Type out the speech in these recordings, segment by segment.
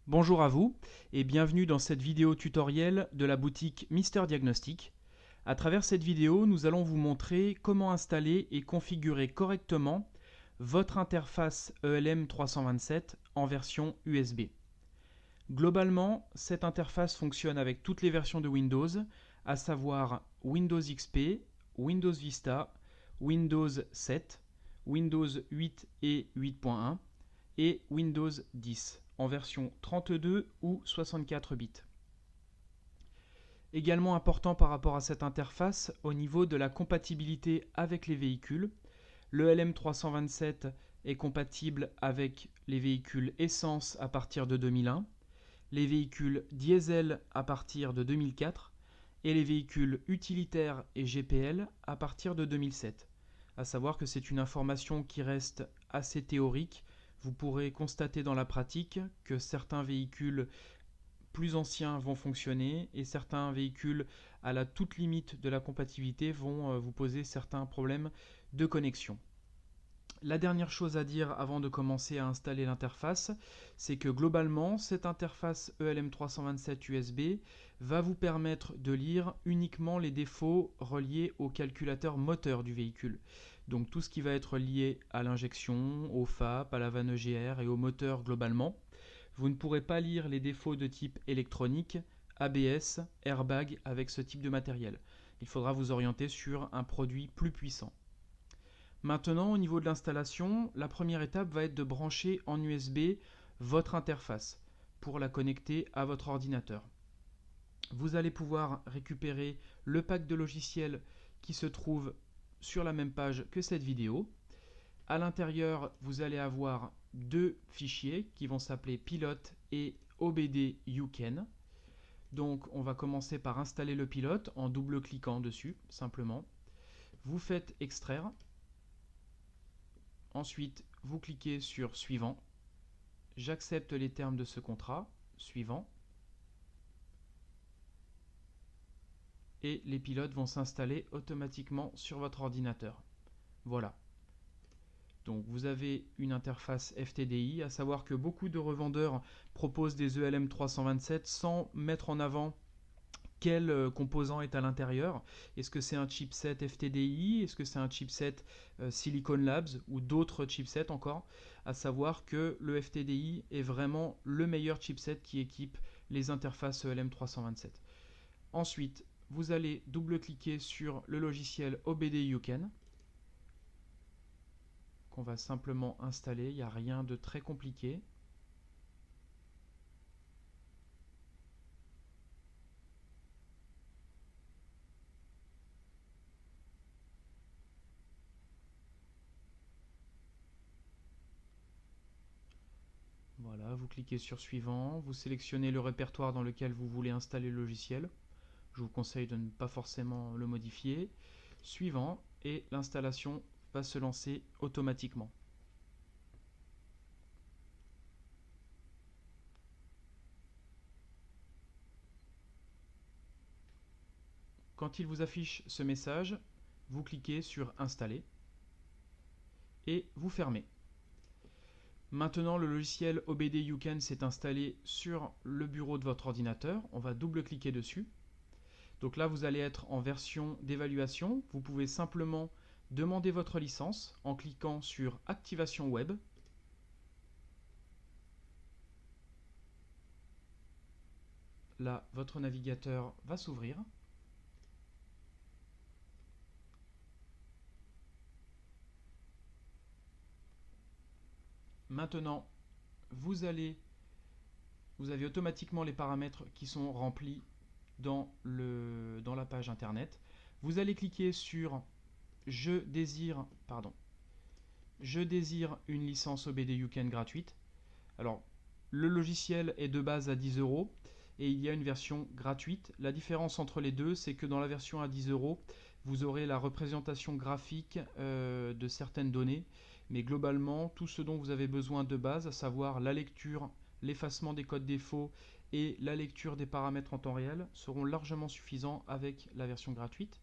Bonjour à vous et bienvenue dans cette vidéo tutoriel de la boutique Mister Diagnostic. À travers cette vidéo, nous allons vous montrer comment installer et configurer correctement votre interface ELM 327 en version USB. Globalement, cette interface fonctionne avec toutes les versions de Windows, à savoir Windows XP, Windows Vista, Windows 7, Windows 8 et 8.1 et Windows 10 en version 32 ou 64 bits. Également important par rapport à cette interface, au niveau de la compatibilité avec les véhicules, le LM327 est compatible avec les véhicules essence à partir de 2001, les véhicules diesel à partir de 2004 et les véhicules utilitaires et GPL à partir de 2007. À savoir que c'est une information qui reste assez théorique. Vous pourrez constater dans la pratique que certains véhicules plus anciens vont fonctionner et certains véhicules à la toute limite de la compatibilité vont vous poser certains problèmes de connexion. La dernière chose à dire avant de commencer à installer l'interface, c'est que globalement, cette interface ELM327 USB va vous permettre de lire uniquement les défauts reliés au calculateur moteur du véhicule. Donc tout ce qui va être lié à l'injection, au FAP, à la vanne EGR et au moteur globalement. Vous ne pourrez pas lire les défauts de type électronique, ABS, airbag avec ce type de matériel. Il faudra vous orienter sur un produit plus puissant. Maintenant, au niveau de l'installation, la première étape va être de brancher en USB votre interface pour la connecter à votre ordinateur. Vous allez pouvoir récupérer le pack de logiciels qui se trouve sur la même page que cette vidéo. À l'intérieur, vous allez avoir deux fichiers qui vont s'appeler pilote et OBD UCAN. Donc on va commencer par installer le pilote en double-cliquant dessus, simplement. Vous faites extraire. Ensuite, vous cliquez sur suivant. J'accepte les termes de ce contrat, suivant. Et les pilotes vont s'installer automatiquement sur votre ordinateur. Voilà. Donc vous avez une interface FTDI, à savoir que beaucoup de revendeurs proposent des ELM 327 sans mettre en avant quel composant est à l'intérieur. Est-ce que c'est un chipset FTDI? Est-ce que c'est un chipset Silicon Labs ou d'autres chipsets encore? À savoir que le FTDI est vraiment le meilleur chipset qui équipe les interfaces ELM327. Ensuite, vous allez double-cliquer sur le logiciel OBD UCAN qu'on va simplement installer. Il n'y a rien de très compliqué. Voilà, vous cliquez sur suivant, vous sélectionnez le répertoire dans lequel vous voulez installer le logiciel. Je vous conseille de ne pas forcément le modifier. Suivant, et l'installation va se lancer automatiquement. Quand il vous affiche ce message, vous cliquez sur installer et vous fermez. Maintenant, le logiciel OBD UCAN s'est installé sur le bureau de votre ordinateur. On va double-cliquer dessus. Donc là, vous allez être en version d'évaluation. Vous pouvez simplement demander votre licence en cliquant sur Activation Web. Là, votre navigateur va s'ouvrir. Maintenant, vous avez automatiquement les paramètres qui sont remplis dans la page internet. Vous allez cliquer sur Je désire une licence OBD UCAN gratuite. Alors, le logiciel est de base à 10 € et il y a une version gratuite. La différence entre les deux, c'est que dans la version à 10 €, vous aurez la représentation graphique de certaines données, mais globalement, tout ce dont vous avez besoin de base, à savoir la lecture, l'effacement des codes défauts et la lecture des paramètres en temps réel, seront largement suffisants avec la version gratuite.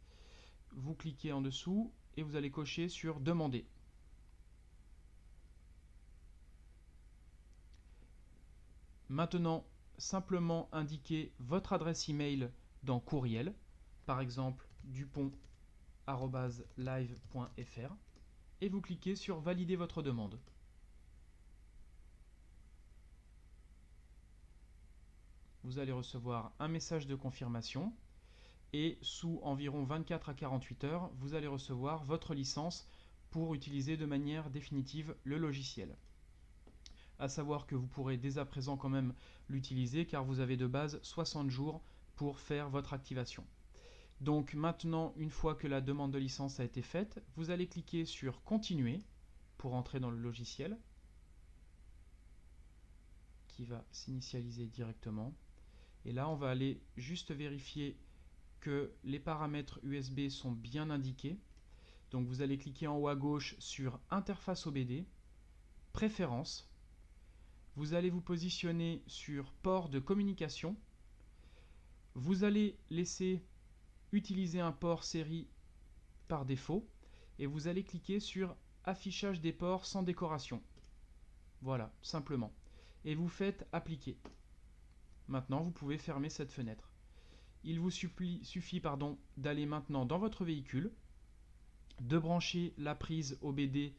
Vous cliquez en dessous et vous allez cocher sur Demander. Maintenant, simplement indiquer votre adresse email dans courriel, par exemple dupont@live.fr, et vous cliquez sur valider votre demande. Vous allez recevoir un message de confirmation et sous environ 24 à 48 heures, vous allez recevoir votre licence pour utiliser de manière définitive le logiciel. À savoir que vous pourrez dès à présent quand même l'utiliser car vous avez de base 60 jours pour faire votre activation. Donc maintenant, une fois que la demande de licence a été faite, vous allez cliquer sur Continuer pour entrer dans le logiciel qui va s'initialiser directement. Et là, on va aller juste vérifier que les paramètres USB sont bien indiqués. Donc vous allez cliquer en haut à gauche sur Interface OBD, Préférences. Vous allez vous positionner sur Port de communication. Vous allez laisser utiliser un port série par défaut et vous allez cliquer sur Affichage des ports sans décoration. Voilà, simplement. Et vous faites Appliquer. Maintenant, vous pouvez fermer cette fenêtre. Il vous suffit d'aller maintenant dans votre véhicule, de brancher la prise OBD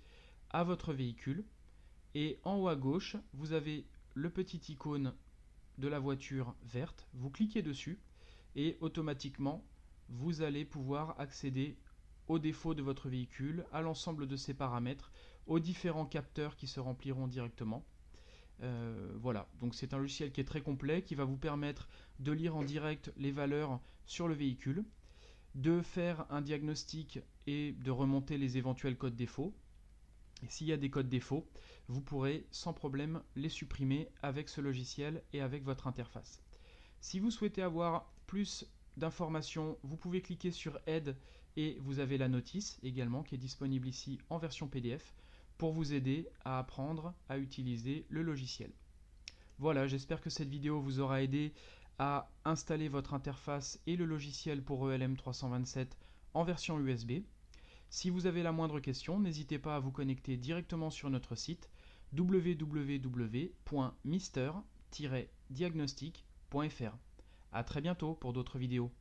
à votre véhicule et en haut à gauche, vous avez le petit icône de la voiture verte. Vous cliquez dessus et automatiquement, vous allez pouvoir accéder aux défauts de votre véhicule, à l'ensemble de ses paramètres, aux différents capteurs qui se rempliront directement. Voilà, donc c'est un logiciel qui est très complet, qui va vous permettre de lire en direct les valeurs sur le véhicule, de faire un diagnostic et de remonter les éventuels codes défauts. Et s'il y a des codes défauts, vous pourrez sans problème les supprimer avec ce logiciel et avec votre interface. Si vous souhaitez avoir plus d'informations, vous pouvez cliquer sur Aide et vous avez la notice également qui est disponible ici en version PDF pour vous aider à apprendre à utiliser le logiciel. Voilà, j'espère que cette vidéo vous aura aidé à installer votre interface et le logiciel pour ELM 327 en version USB. Si vous avez la moindre question, n'hésitez pas à vous connecter directement sur notre site www.mister-diagnostic.fr. A très bientôt pour d'autres vidéos.